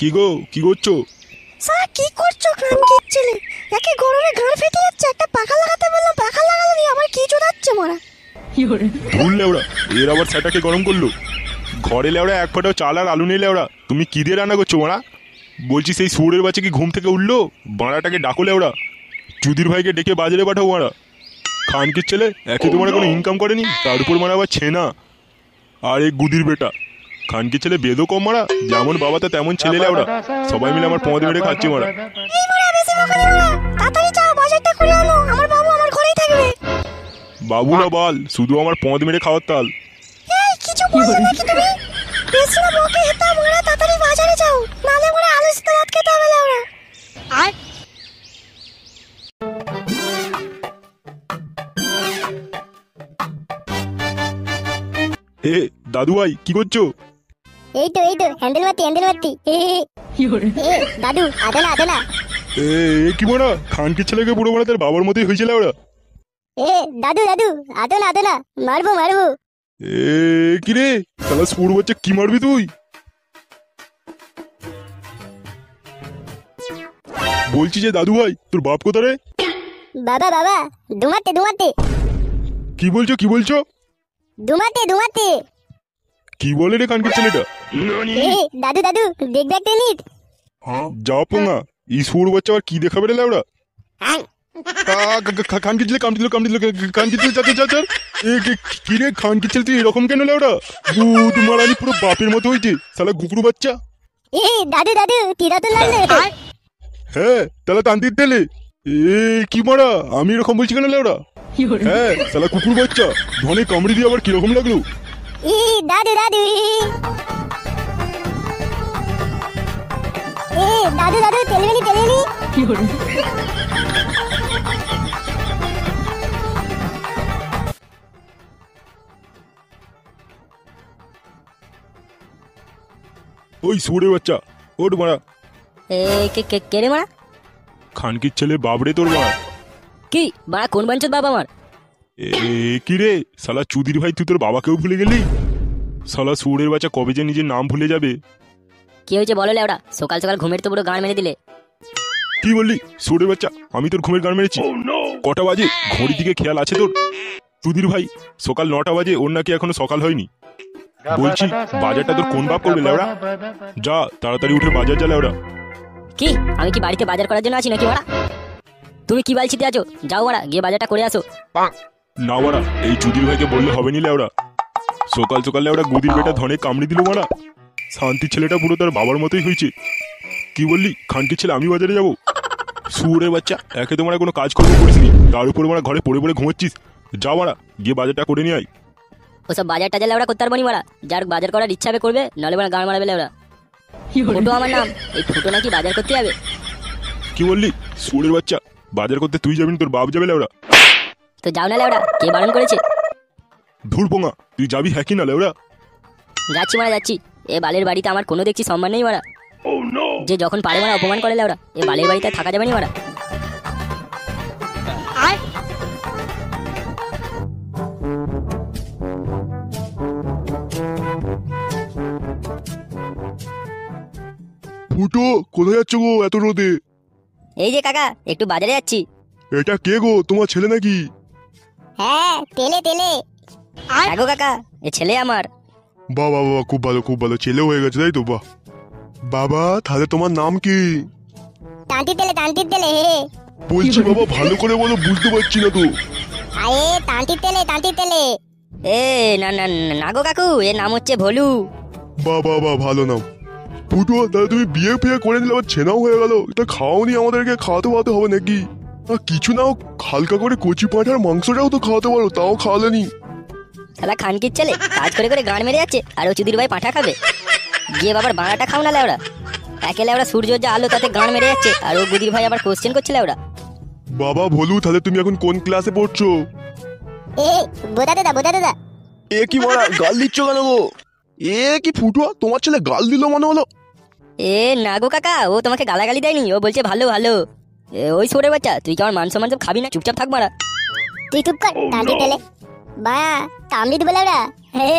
কি গো, কি করছো? স্যার কি করছো? খানকির ছেলে, একে গরমে ঘাড় ফেটে যাচ্ছে, একটা পাখা লাগাতে বললাম পাখা লাগালো নি, আমার কি চোদাচ্ছে মারা। ধুর লেওড়া, এর আবার সেটাকে গরম করলো। ঘরে লেওড়া এক ফোঁটাও চাল আর আলু নেই লেওড়া, তুমি কি দিয়ে রান্না করছো মারা? বলছি সেই শুয়োরের বাচ্চা কি ঘুম থেকে উঠলো? বাড়াটাকে ডাকো লেওড়া, চুদির ভাইকে ডেকে বাজারে পাঠাও মারা। খানকির ছেলে একে তোমার কোনো ইনকাম করেনি, তার উপর মারা আবার ছেনা আর এই গুদির বেটা। খানকির ছেলে বেদও কম মারা, যেমন বাবাটা তেমন ছেলে লেওড়া, সবাই মিলে আমার পদ মেরে খাচ্ছে মারা। এই মারা বেশি বকা দিও না, তাড়াতাড়ি যাও বাজারটা করে আনো, আমার বাবু আমার ঘরেই থাকবে। বাবু না বাল, শুধু আমার পদ মেরে খাওয়ার তাল। এই কিছু বললে নাকি তুমি? বেশি না বকে হেতা মারা, তাড়াতাড়ি বাজারে যাও, নালে মারা আলু সিদ্ধ ভাত খেতে হবে লাউরা। আর এ দাদু ভাই কি করছো? এই তো হ্যান্ডেল মারতি। এ দাদু আদো না। এ কি মারা, খানকির ছেলেকে পুরো মারা তার বাবার মতোই হয়েছিল ওরা। এ দাদু আদো না, মারবো। এ কি রে শালা শুয়োর বাচ্চা, কি মারবি তুই? বলছি যে দাদু ভাই, তোর বাপ কোথা রে? বাবা দুমাতে। কি বলছো? দুমাতে। কি বলে রে খানকির ছেলেটা? এ দাদু দেখবে একটা নিট। যা পোঙা, এই শুয়োর বাচ্চা আবার কি দেখাবে রে লেওড়া? খানকির ছেলে কামড় দিল, খানকির ছেলে চাচা। এ কি রে খানকির ছেলে, তুই এরকম কেন লেওড়া? দুধ মারানি পুরো বাপের মতো হয়েছে শালা গুকরু বাচ্চা। এ দাদু তিরা তো লাগলে। হ্যাঁ তাহলে তান্তির তেলে। এ কি মারা, আমি এরকম বলছি কেন লেওড়া? হ্যাঁ শালা কুকুর বাচ্চা, ধনে কামড়ি দিয়ে আবার কিরকম লাগলো? ই দাদু এ দাদু তেলবেলি। ওই শুয়োরের বাচ্চা, ওঠ মারা। এ কে রে মারা? খানকির ছেলে বাবরে তোর মা। কি মারা, কোন বাঞ্চত বাবা আমার? এ কি রে শালা চুদির ভাই, তুই তোর বাবাকেও ভুলে গেলি? শালা শুয়োরের বাচ্চা কবে যে নিজের নাম ভুলে যাবে। কি হয়েছে বলো লেওড়া, সকাল ঘুমের তো পুরো গান মেরে দিলে। কি বললি শুয়োরের বাচ্চা? আমি তোর ঘুমের গান মেরেছি? কটা বাজে ঘড়ির দিকে খেয়াল আছে তোর? চুদির ভাই সকাল 9টা বাজে, ওর নাকি এখনো সকাল হয়নি। বলছি বাজারটা তোর কোন বাপ করবে লেওড়া? যা তাড়াতাড়ি উঠে বাজার যা লেওড়া। কি আমি কি বাড়িতে বাজার করার জন্য আছি নাকি মারা? তুমি কি বালছিতে আছো? যাও মারা, গিয়ে বাজারটা করে আসো। না মারা, এই চুদির ভাইকে বললে হবে নি লেওড়া। সকাল লেওড়া গুদির বেটা ধনে কামড়ি দিল মারা। শান্তি ছেলেটা পুরো তার বাবার মতোই হয়েছে। কি বললি খানকির ছেলে আমি বাজারে যাবো? শুয়োরের বাচ্চা, একে তো মারা কোনো কাজ করবো করিসনি, তার উপর মারা ঘরে পড়ে ঘুমাচ্ছিস। যা মারা, গিয়ে বাজারটা করে নিয়ে আয়। ওসব বাজার টাজার লেওড়া করতে পারবো নি মারা, যার বাজার করার ইচ্ছা হবে করবে, নাহলে মারা গান মারাবে লেওড়া। ফুটো আমার নাম, এই ফুটো নাকি বাজার করতে যাবে? কি বললি শুয়োরের বাচ্চা, বাজার করতে তুই যাবি না, তোর বাপ যাবে লেওড়া। তো যাও না লেওড়া, কে বারণ করেছে? ধুর পোঙা, তুই যাবি হ্যাঁ কি না লেওড়া? যাচ্ছি মারা যাচ্ছি। এ বালের বাড়িতে আমার কোনো দেখছি সম্মান নেই মারা। যে যখন পারে মারা অপমান করে লেওড়া, এ বালের বাড়িতে থাকা যাবে না মারা। ফুটো কোথায় যাচ্ছ গো এত রোদে? এই যে কাকা, একটু বাজারে যাচ্ছি। এটা কে গো, তোমার ছেলে নাকি? হ্যাঁ তেলে গো কাকা, এ ছেলে আমার। বাহ বাহ বাহ, খুব ভালো ছেলে হয়ে গেছে তাই তো? বাহ বাবা, তাহলে তোমার নাম কি? টান্টি তেলে বলছি বাবা ভালো করে বলো, বুঝতে পারছি না তো। আরে টান্টি তেলে। এ না গো কাকু, এর নাম হচ্ছে ভোলু। বাহ ভালো নাম। ফুটো তাহলে তুমি বিয়ে করে নিলে, আবার ছেনাও হয়ে গেল, এটা খাওনি আমাদেরকে, খাওয়াতে হবে নাকি? কিছু নাও, হালকা করে কচি পাঁঠার মাংসটাও তো খাওয়াতে পারো, তাও খাওয়ালেনি। শালা খানকির ছেলে কাজ করে গান মেরে যাচ্ছে, আর ও চুদির ভাই পাঁঠা খাবে? গিয়ে বাবার বাড়াটা খাও না লেওড়া। একে লেওড়া সূর্য যা আলো তাতে গান মেরে যাচ্ছে, আর ও গুদির ভাই আবার কোশ্চেন করছে লেওড়া। বাবা ভোলু, তাহলে তুমি এখন কোন ক্লাসে পড়ছো? এ বোদা দাদা। এ কি মারা, গাল দিচ্ছ কেন গো? এ কি ফুটো, তোমার ছেলে গাল দিল মনে হলো? এ না গো কাকা, ও তোমাকে গালাগালি দেয়নি, ও বলছে ভালো। ওই সরে বাচ্চা, তুই কি আমার মান সম্মান সব খাবি না? চুপচাপ থাক মারা। তুই চুপ কর টান্টি তেলে। বা কামড়ি দেবে লাউরা। হে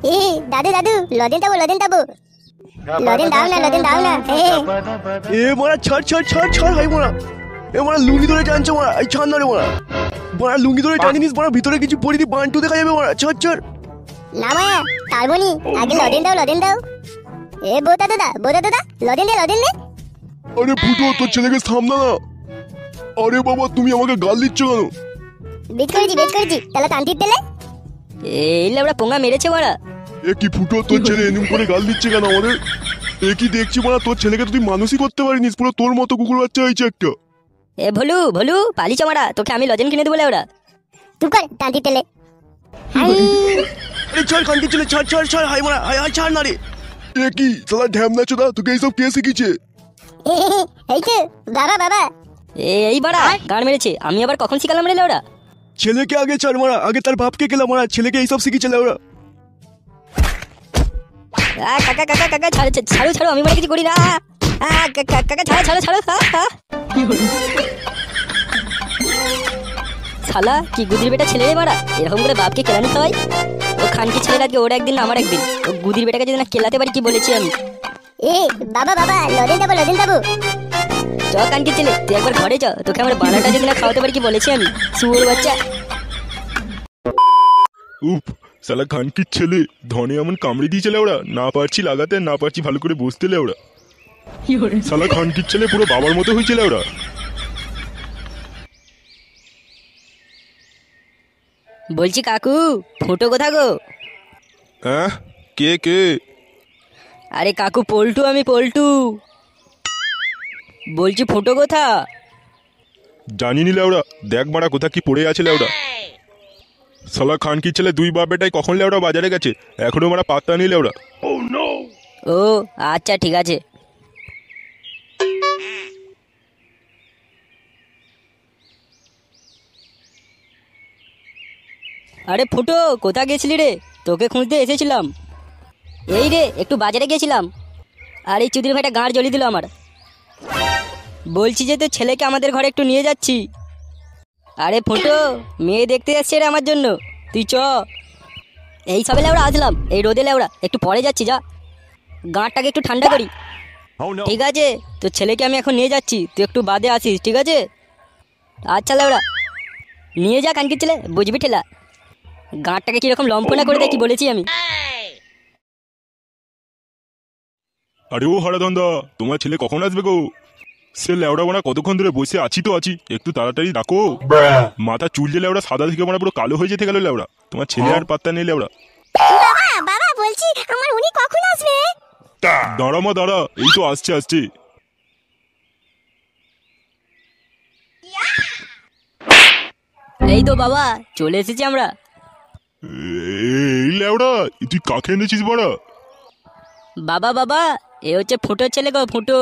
এ দাদু দাদু লদেন দাও লদেন দাও লদেন দাও না এ মারা ছাড় ছাড় ছাড় ছাড় হাই মারা এ মারা লুঙ্গি ধরে টানছে মারা এই ছাড় না রে মারা মারা লুঙ্গি ধরে টানি নিস মারা ভিতরে কিছু পরি দি বান্টু দেখা যাবে মারা ছাড় ছাড় না মায়া তারবনি আগে লদেন দাও এ বোতা দাদা লদেন দে আরে ফুটো তোর ছেলেকে সামলা না আরে বাবা তুমি আমাকে গাল দিচ্ছ কেন বেট করেছি তাহলে তান্তির তেলে এই লেবড়া পোঙা মেরেছে মারা। এ কি ফুটো তোর ছেলে এরকম করে গাল দিচ্ছে কেন আমাদের এ কি দেখছি মারা তোর ছেলেকে তো তুই মানুষই করতে পারিনিস পুরো তোর মতো কুকুর বাচ্চা হয়েছে একটা এ ভলু পালিছ মারা, তোকে আমি লজেন কিনে দেবো লেবড়া। তুই কর তান্তির তেলে আরে ছাড় খানকে ছেলে ছাড় ছাড় ছাড় হাই মারা হাই হাই ছাড় না রে এ কি সালা ঢ্যামনা চোদা তোকে এইসব কে শিখিয়েছে এই তো বাবা এই বাড়া গান মেরেছে, আমি আবার কখন শিখালাম রে লেবড়া? ছেলেকে আগে ছাড় মারা আগে তার বাপকে গেলাম মারা ছেলেকে এইসব শিখিয়েছে ওরা কাকা ছাড়ো আমি মানে কিছু করি না। কাকা ছাড়ো শালা কি গুদির বেটা ছেলে রে মারা, এরকম করে বাপকে কেলানি হয়। ও খানকি ছেলের আজকে ওর একদিন না আমার একদিন, ও গুদির বেটাকে যদি না কেলাতে পারি কি বলেছি আমি। এ বাবা লদেন দাও চ কানকি ছেলে তুই একবার ঘরে চ, তোকে আমার বানাটা যদি না খাওয়াতে পারি কি বলেছি আমি, শুয়োর বাচ্চা। উফ শালা খানকির ছেলে ধনে এমন কামড়ে দিয়েছে লেওড়া, না পারছি লাগাতে না পারছি ভালো করে বসতে লেওড়া। শালা খানকির ছেলে পুরো বাবার মতো হয়েছে লেওড়া। বলছি কাকু ফুটো কোথা গো? হ্যাঁ কে? আরে কাকু আমি পল্টু বলছি, ফুটো কোথা? জানি নি লেওড়া, দেখ মারা কোথা কি পড়ে আছে লেওড়া। শালা খানকির ছেলে দুই বাপ বেটাই কখন লেওড়া বাজারে গেছে, এখনো মারা পাত্তা নেই লেওড়া। ও আচ্ছা ঠিক আছে। আরে ফুটো কোথা গেছিলি রে? তোকে খুঁজতে এসেছিলাম। এই রে একটু বাজারে গেছিলাম, আর এই চুদির ভাইটা গাঁড় জ্বলিয়ে দিল আমার। বলছি যে তোর ছেলেকে আমাদের ঘরে একটু নিয়ে যাচ্ছি। আরে ফুটো মেয়ে দেখতে যাচ্ছে রে আমার জন্য, তুই চ। এই সবে লেওড়া আসলাম, এই রোদে লেওড়া একটু পরে যাচ্ছি, যা গাঁটটাকে একটু ঠান্ডা করি। ঠিক আছে তোর ছেলেকে আমি এখন নিয়ে যাচ্ছি, তুই একটু বাদে আসিস ঠিক আছে? আচ্ছা লেওড়া নিয়ে যা কানকির ছেলে, বুঝবি ঠেলা। গাঁটটাকে কিরকম লম্পনা করে দেখি বলেছি আমি। আরে ও হারাধন্দা, তোমার ছেলে কখন আসবে গো? সে লেওড়া বানা কতক্ষণ ধরে বসে আছি একটু তাড়াতাড়ি ডাকো। মাথা চুল যে লেওড়া সাদা থেকে মানে পুরো কালো হয়ে যেতে গেল লেওড়া, তোমার ছেলে আর পাত্তা নেই লেওড়া। বাবা বলছি আমার উনি কখন আসবে? দাঁড়া এই তো আসছে। এই তো বাবা চলে এসেছি আমরা। এই লেওড়া তুই কাকে এনেছিস বড়া? বাবা এ হচ্ছে ফুটোর ছেলে গো, ফুটো।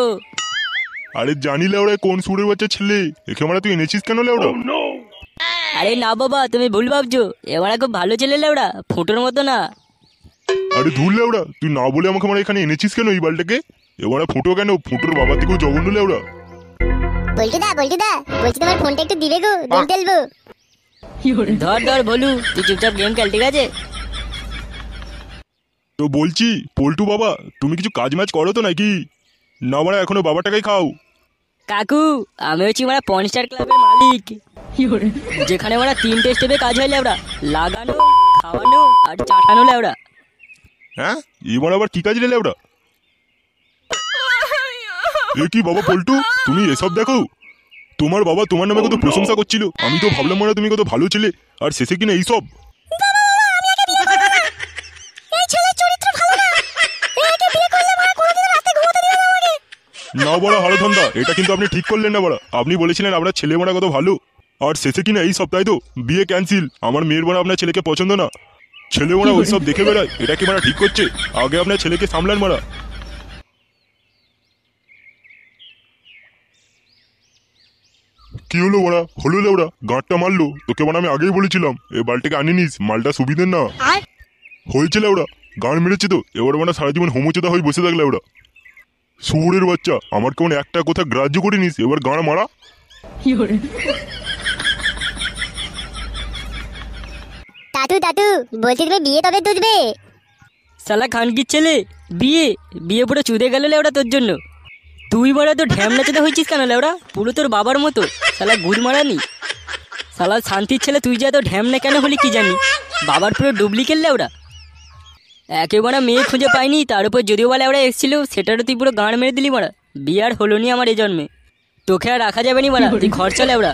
আরে জানি লেওড়া কোন সুরের বাচ্চা ছেলে, একে মারা তুই এনেছিস কেন লেওড়া? আরে না বাবা তুমি ভুল ভাবছো, এবার খুব ভালো ছেলে লেওড়া, ফুটোর মতো না। আরে ধুর লেওড়া, তুই না বলে আমাকে মানে এখানে এনেছিস কেন এই বালটাকে? এবারে ফুটো কেন? ফুটোর বাবা থেকেও জঘন্য লেওড়া। বল্টুদা বলছি তোমার ফোনটা একটু দিবে গো, গেম খেলবো। ধর বলু তুই চুপচাপ গেম খেল ঠিক আছে? তো বলছি পল্টু বাবা, তুমি কিছু কাজ মাজ করো তো নাকি? না মারা এখনো বাবাটাকেই খাও। কাকু আমি হচ্ছি মানে পনস্টার ক্লাবের মালিক, যেখানে মানে 3টে স্টেপে কাজ হয় লেওড়া, লাগানো, খাওয়ানো আর চাটানো লেওড়া। হ্যাঁ এবার আবার কি কাজ রে লেওড়া? এ কি বাবা পল্টু, তুমি এসব দেখো? তোমার বাবা তোমার নামে কত প্রশংসা করছিল, আমি তো ভাবলাম মানে তুমি কত ভালো ছেলে, আর শেষে কিনা এইসব। না বড় হারাধন্দা, এটা কিন্তু আপনি ঠিক করলেন না বড়। আপনি বলেছিলেন আপনার ছেলে মারা কত ভালো, আর শেষে কিনা এই সপ্তাহে তো বিয়ে ক্যান্সেল। আমার মেয়ের মারা আপনার ছেলেকে পছন্দ না, ছেলে মারা ওই সব দেখে বেড়ায়, এটা কি মারা ঠিক করছে? আগে আপনার ছেলেকে সামলান মারা। কি হলো ওরা? হলো লেওড়া গাঁটটা মারলো তোকে, মানে আমি আগেই বলেছিলাম এ বালটাকে আনি নিস, মালটা সুবিধে না হয়েছে লেওড়া। গান মেরেছে তো এবার মানে সারা জীবন হোমোচোদা হয়ে বসে থাকলে ওরা। শুয়োরের বাচ্চা, আমার কেমন একটা কথা গ্রাহ্য করে নিস, এবার গান মারা। দাদু বলছি তুমি বিয়ে তবে দুধবে? শালা খানকির ছেলে বিয়ে বিয়ে পুরো চুদে গেল লেওড়া তোর জন্য। তুই মারা তো ঢ্যামনা চেতে হয়েছিস কেন লেওড়া? পুরো তোর বাবার মতো শালা গুড় মারানি। শালা শান্তির ছেলে তুই যে এত ঢ্যামনা কেন হলি কি জানি, বাবার পুরো ডুপ্লিকেট লেওড়া। একেবারে মেয়ে খুঁজে পাইনি, তার উপর যদিও বা লেওড়া এসেছিল সেটারও তুই পুরো গাঁড় মেরে দিলি মারা। বিয়ে আর হলো নি আমার এই জন্মে, তোকে আর রাখা যাবে নি মারা, তুই ঘর চলে লেওড়া।